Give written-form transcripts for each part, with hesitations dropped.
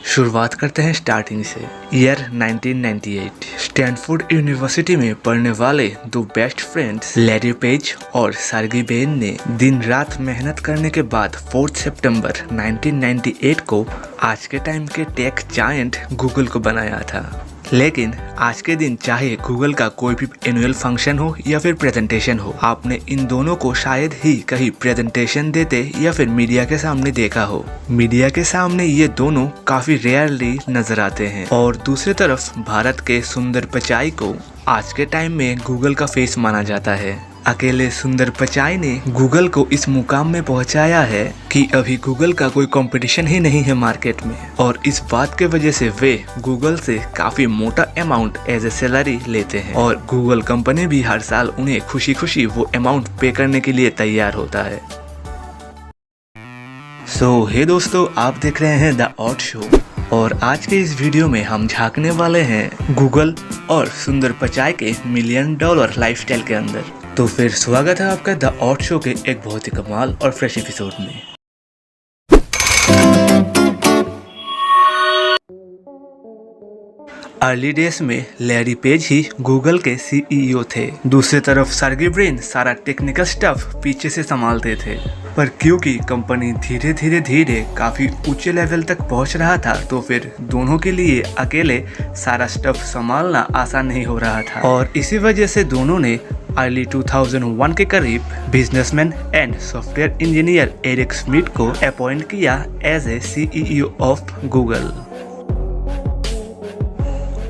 शुरुआत करते हैं स्टार्टिंग से। ईयर 1998। स्टैनफोर्ड यूनिवर्सिटी में पढ़ने वाले दो बेस्ट फ्रेंड्स लैरी पेज और सर्गी ब्रिन ने दिन रात मेहनत करने के बाद 4 सितंबर 1998 को आज के टाइम के टेक जायंट गूगल को बनाया था। लेकिन आज के दिन चाहे गूगल का कोई भी एनुअल फंक्शन हो या फिर प्रेजेंटेशन हो, आपने इन दोनों को शायद ही कहीं प्रेजेंटेशन देते या फिर मीडिया के सामने देखा हो। मीडिया के सामने ये दोनों काफी रेयरली नजर आते हैं। और दूसरी तरफ भारत के सुंदर पिचाई को आज के टाइम में गूगल का फेस माना जाता है। अकेले सुंदर पिचाई ने गूगल को इस मुकाम में पहुंचाया है कि अभी गूगल का कोई कंपटीशन ही नहीं है मार्केट में, और इस बात के वजह से वे गूगल से काफी मोटा अमाउंट एज ए सैलरी लेते हैं और गूगल कंपनी भी हर साल उन्हें खुशी खुशी वो अमाउंट पे करने के लिए तैयार होता है। हे दोस्तों, आप देख रहे हैं द ऑड शो और आज के इस वीडियो में हम झांकने वाले हैं गूगल और सुंदर पिचाई के $1 मिलियन लाइफस्टाइल के अंदर। तो फिर स्वागत है आपका द ऑड शो के एक बहुत ही कमाल और फ्रेश एपिसोड में। अर्ली डेज में लैरी पेज ही गूगल के सीईओ थे। दूसरी तरफ सर्गी ब्रिन सारा टेक्निकल स्टफ पीछे से संभालते थे, पर क्योंकि कंपनी धीरे धीरे काफी ऊंचे लेवल तक पहुंच रहा था, तो फिर दोनों के लिए अकेले सारा स्टफ संभालना आसान नहीं हो रहा था। और इसी वजह से दोनों ने अर्ली 2001 के करीब businessman and software engineer Eric Smith को अपॉइंट किया as a CEO of Google.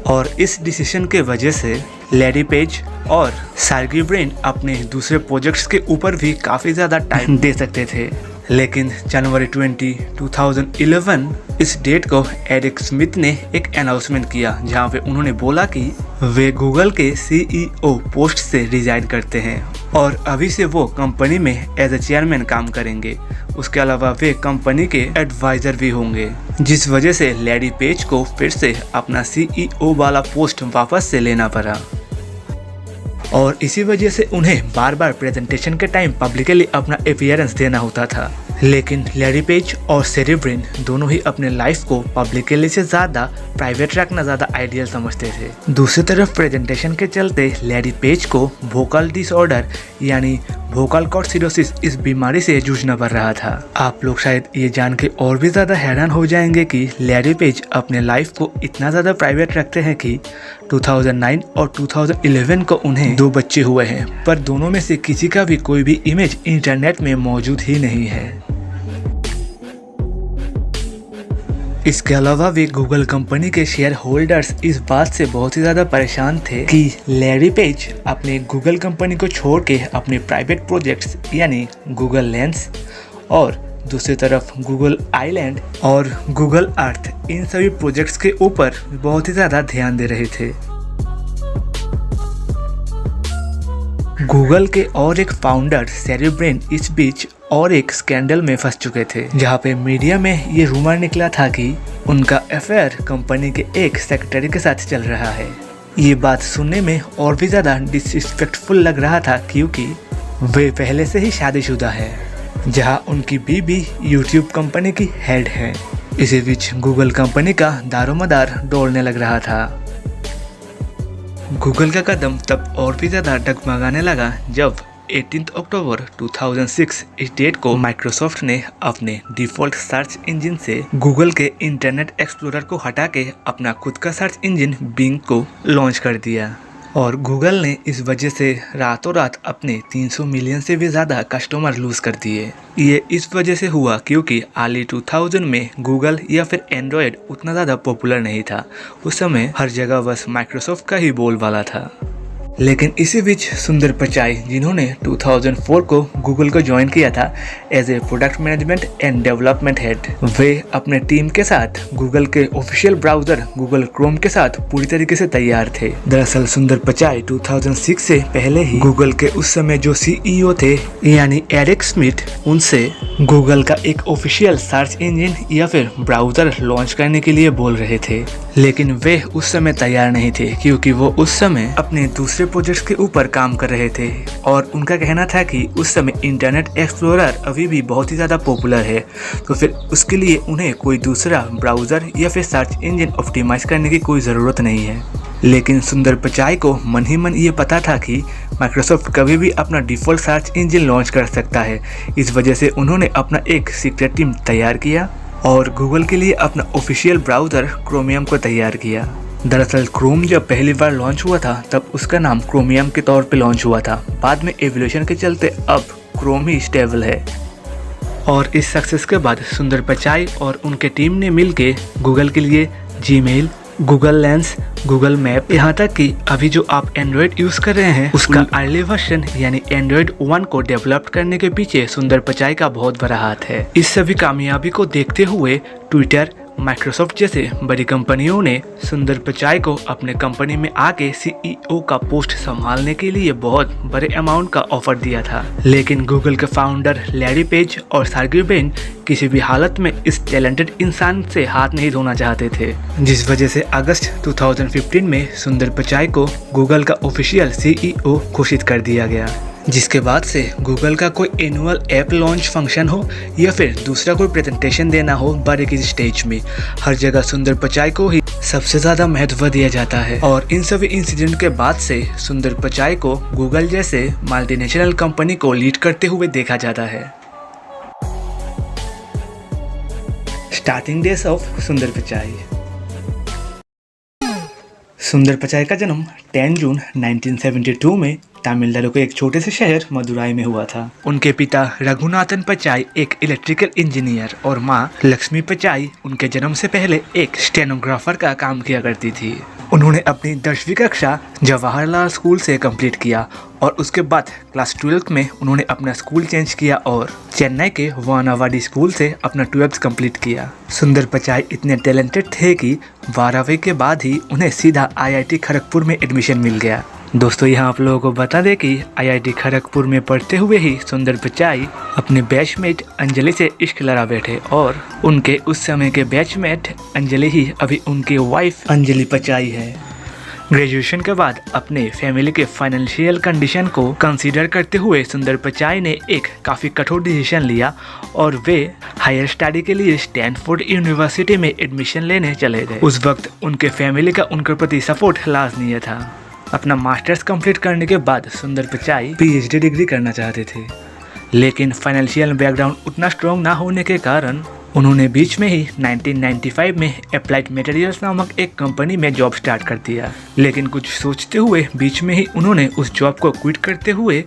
और इस डिसीजन के वजह से लैरी पेज और सर्गी ब्रिन अपने दूसरे प्रोजेक्ट्स के ऊपर भी काफ़ी ज़्यादा टाइम दे सकते थे। लेकिन जनवरी 20, 2011 इस डेट को एरिक स्मिथ ने एक अनाउंसमेंट किया, जहां पे उन्होंने बोला कि वे गूगल के सीईओ पोस्ट से रिजाइन करते हैं और अभी से वो कंपनी में एज ए चेयरमैन काम करेंगे। उसके अलावा वे कंपनी के एडवाइजर भी होंगे, जिस वजह से लैरी पेज को फिर से अपना सीईओ वाला पोस्ट वापस से लेना पड़ा। और इसी वजह से उन्हें बार बार प्रेजेंटेशन के टाइम पब्लिकली अपना अपीयरेंस देना होता था। लेकिन लैरी पेज और सर्गी ब्रिन दोनों ही अपने लाइफ को पब्लिकली से ज़्यादा प्राइवेट रखना ज़्यादा आइडियल समझते थे। दूसरी तरफ प्रेजेंटेशन के चलते लैरी पेज को वोकल डिसऑर्डर यानी वोकल कॉर्ड सिरोसिस इस बीमारी से जूझना पड़ रहा था। आप लोग शायद ये जान के और भी ज़्यादा हैरान हो जाएंगे कि लैरी पेज अपने लाइफ को इतना ज़्यादा प्राइवेट रखते हैं कि 2009 और 2011 को उन्हें 2 बच्चे हुए हैं, पर दोनों में से किसी का भी कोई भी इमेज इंटरनेट में मौजूद ही नहीं है। इसके अलावा भी गूगल कंपनी के शेयर होल्डर्स इस बात से बहुत ही ज़्यादा परेशान थे कि लैरी पेज अपने गूगल कंपनी को छोड़ के अपने प्राइवेट प्रोजेक्ट्स यानी गूगल लेंस और दूसरी तरफ गूगल आइलैंड और गूगल अर्थ, इन सभी प्रोजेक्ट्स के ऊपर बहुत ही ज़्यादा ध्यान दे रहे थे। गूगल के और एक फाउंडर सर्गी ब्रिन इस बीच और एक स्कैंडल में फंस चुके थे, जहां पे मीडिया में ये रूमर निकला था कि उनका अफेयर कंपनी के एक सेक्रेटरी के साथ चल रहा है। ये बात सुनने में और भी ज़्यादा डिसरिस्पेक्टफुल लग रहा था, क्योंकि वे पहले से ही शादीशुदा है, जहां उनकी बीवी यूट्यूब कंपनी की हेड है। इसी बीच गूगल कंपनी का दारोमदार डोलने लग रहा था। गूगल का कदम तब और भी ज़्यादा डगमगाने लगा जब 18 अक्टूबर 2006 इस डेट को माइक्रोसॉफ्ट ने अपने डिफ़ॉल्ट सर्च इंजन से गूगल के इंटरनेट एक्सप्लोरर को हटा के अपना खुद का सर्च इंजन बिंग को लॉन्च कर दिया। और गूगल ने इस वजह से रातों रात अपने 300 मिलियन से भी ज़्यादा कस्टमर लूज़ कर दिए। ये इस वजह से हुआ क्योंकि अर्ली 2000 में गूगल या फिर एंड्रॉयड उतना ज़्यादा पॉपुलर नहीं था। उस समय हर जगह बस माइक्रोसॉफ्ट का ही बोलबाला था। लेकिन इसी बीच सुंदर पिचाई, जिन्होंने 2004 को गूगल को ज्वाइन किया था as a product management and development head, वे अपने टीम के साथ गूगल के ऑफिशियल ब्राउजर गूगल क्रोम के साथ पूरी तरीके से तैयार थे। दरअसल सुंदर पिचाई 2006 से पहले ही गूगल के उस समय जो सीईओ थे यानी एरिक स्मिथ, उनसे गूगल का एक ऑफिशियल सर्च इंजन या फिर ब्राउजर लॉन्च करने के लिए बोल रहे थे। लेकिन वे उस समय तैयार नहीं थे, क्योंकि वो उस समय अपने दूसरे प्रोजेक्ट्स के ऊपर काम कर रहे थे और उनका कहना था कि उस समय इंटरनेट एक्सप्लोरर अभी भी बहुत ही ज़्यादा पॉपुलर है, तो फिर उसके लिए उन्हें कोई दूसरा ब्राउज़र या फिर सर्च इंजन ऑप्टिमाइज करने की कोई ज़रूरत नहीं है। लेकिन सुंदर पिचाई को मन ही मन ये पता था कि माइक्रोसॉफ्ट कभी भी अपना डिफ़ॉल्ट सर्च इंजन लॉन्च कर सकता है। इस वजह से उन्होंने अपना एक सीक्रेट टीम तैयार किया और गूगल के लिए अपना ऑफिशियल ब्राउज़र क्रोमियम को तैयार किया। दरअसल क्रोम जब पहली बार लॉन्च हुआ था तब उसका नाम क्रोमियम के तौर पे लॉन्च हुआ था। बाद में एवोल्यूशन के चलते अब क्रोम ही स्टेबल है। और इस सक्सेस के बाद सुंदर पिचाई और उनके टीम ने मिलके गूगल के लिए Gmail, Google lens, Google map, यहाँ तक कि अभी जो आप एंड्रॉयड यूज़ कर रहे हैं उसका अर्ली वर्जन यानी एंड्रॉयड 1 को डेवलप करने के पीछे सुंदर पिचाई का बहुत बड़ा हाथ है। इस सभी कामयाबी को देखते हुए ट्विटर, माइक्रोसॉफ्ट जैसे बड़ी कंपनियों ने सुंदर पिचाई को अपने कंपनी में आके सीईओ का पोस्ट संभालने के लिए बहुत बड़े अमाउंट का ऑफर दिया था। लेकिन गूगल के फाउंडर लैरी पेज और सर्गेई ब्रिन किसी भी हालत में इस टैलेंटेड इंसान से हाथ नहीं धोना चाहते थे, जिस वजह से अगस्त 2015 में सुंदर पिचाई को गूगल का ऑफिशियल सीईओ घोषित कर दिया गया। जिसके बाद से गूगल का कोई एनुअल ऐप लॉन्च फंक्शन हो या फिर दूसरा कोई प्रेजेंटेशन देना हो बड़े किसी स्टेज में, हर जगह सुंदर पिचाई को ही सबसे ज़्यादा महत्व दिया जाता है। और इन सभी इंसिडेंट के बाद से सुंदर पिचाई को गूगल जैसे मल्टीनेशनल कंपनी को लीड करते हुए देखा जाता है। स्टार्टिंग डेज ऑफ सुंदर पिचाई। सुंदर पिचाई का जन्म 10 जून 1972 में तमिलनाडु के एक छोटे से शहर मदुराई में हुआ था। उनके पिता रघुनाथन पिचाई एक इलेक्ट्रिकल इंजीनियर और माँ लक्ष्मी पिचाई उनके जन्म से पहले एक स्टेनोग्राफर का काम किया करती थी। उन्होंने अपनी 10वीं कक्षा जवाहरलाल स्कूल से कंप्लीट किया और उसके बाद क्लास 12 में उन्होंने अपना स्कूल चेंज किया और चेन्नई के वानावाडी स्कूल से अपना 12th कंप्लीट किया। सुंदर पिचाई इतने टैलेंटेड थे कि 12वीं के बाद ही उन्हें सीधा IIT खड़गपुर में एडमिशन मिल गया। दोस्तों यहाँ आप लोगों को बता दें कि IIT खड़गपुर में पढ़ते हुए ही सुंदर पिचाई अपने बैचमेट अंजलि से इश्क लड़ा बैठे और उनके उस समय के बैचमेट अंजलि ही अभी उनकी वाइफ अंजलि पिचाई है। ग्रेजुएशन के बाद अपने फैमिली के फाइनेंशियल कंडीशन को कंसीडर करते हुए सुंदर पिचाई ने एक काफ़ी कठोर डिसीजन लिया और वे हायर स्टडी के लिए स्टैनफोर्ड यूनिवर्सिटी में एडमिशन लेने चले गए। उस वक्त उनके फैमिली का उनके प्रति सपोर्ट लाजमी था। अपना मास्टर्स कंप्लीट करने के बाद सुंदर पिचाई PhD डिग्री करना चाहते थे, लेकिन फाइनेंशियल बैकग्राउंड उतना स्ट्रॉन्ग ना होने के कारण उन्होंने बीच में ही 1995 में अप्लाइड मटेरियल्स नामक एक कंपनी में जॉब स्टार्ट कर दिया। लेकिन कुछ सोचते हुए बीच में ही उन्होंने उस जॉब को क्विट करते हुए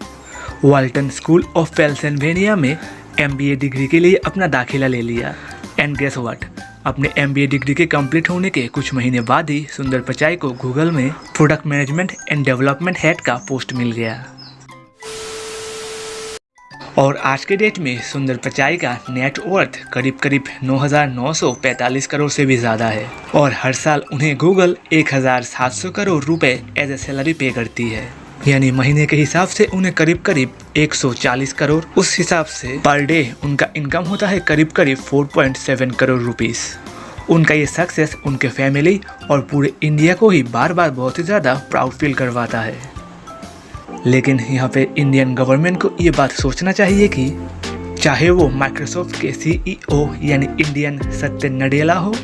वाल्टन स्कूल ऑफ पेंसिल्वेनिया में MBA डिग्री के लिए अपना दाखिला ले लिया। एंड गेस व्हाट, अपने MBA डिग्री के कंप्लीट होने के कुछ महीने बाद ही सुंदर पिचाई को गूगल में product management and development head का पोस्ट मिल गया। और आज के डेट में सुंदर पिचाई का नेटवर्थ करीब 9,945 करोड़ से भी ज़्यादा है और हर साल उन्हें गूगल 1,700 करोड़ रुपए एज ए सैलरी पे करती है। यानी महीने के हिसाब से उन्हें करीब 140 करोड़, उस हिसाब से पर डे उनका इनकम होता है करीब 4.7 करोड़ रुपीस। उनका ये सक्सेस उनके फैमिली और पूरे इंडिया को ही बार बार बहुत ही ज़्यादा प्राउड फील करवाता है। लेकिन यहाँ पे इंडियन गवर्नमेंट को ये बात सोचना चाहिए कि चाहे वो माइक्रोसॉफ्ट के CEO यानी इंडियन सत्य नडेला हो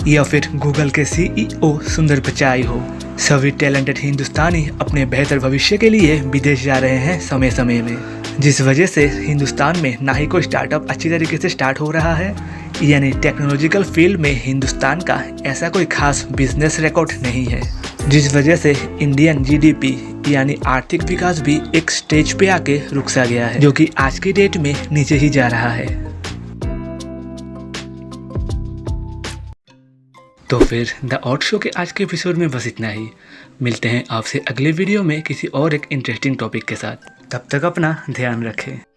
या फिर गूगल के CEO सुंदर पिचाई हो, सभी टैलेंटेड हिंदुस्तानी अपने बेहतर भविष्य के लिए विदेश जा रहे हैं समय समय में, जिस वजह से हिंदुस्तान में ना ही कोई स्टार्टअप अच्छी तरीके से स्टार्ट हो रहा है, यानी टेक्नोलॉजिकल फील्ड में हिंदुस्तान का ऐसा कोई खास बिजनेस रिकॉर्ड नहीं है, जिस वजह से इंडियन GDP यानी आर्थिक विकास भी एक स्टेज पे आके रुक सा गया है, जो कि आज की डेट में नीचे ही जा रहा है। तो फिर द आउट शो के आज के एपिसोड में बस इतना ही। मिलते हैं आपसे अगले वीडियो में किसी और एक इंटरेस्टिंग टॉपिक के साथ। तब तक अपना ध्यान रखें।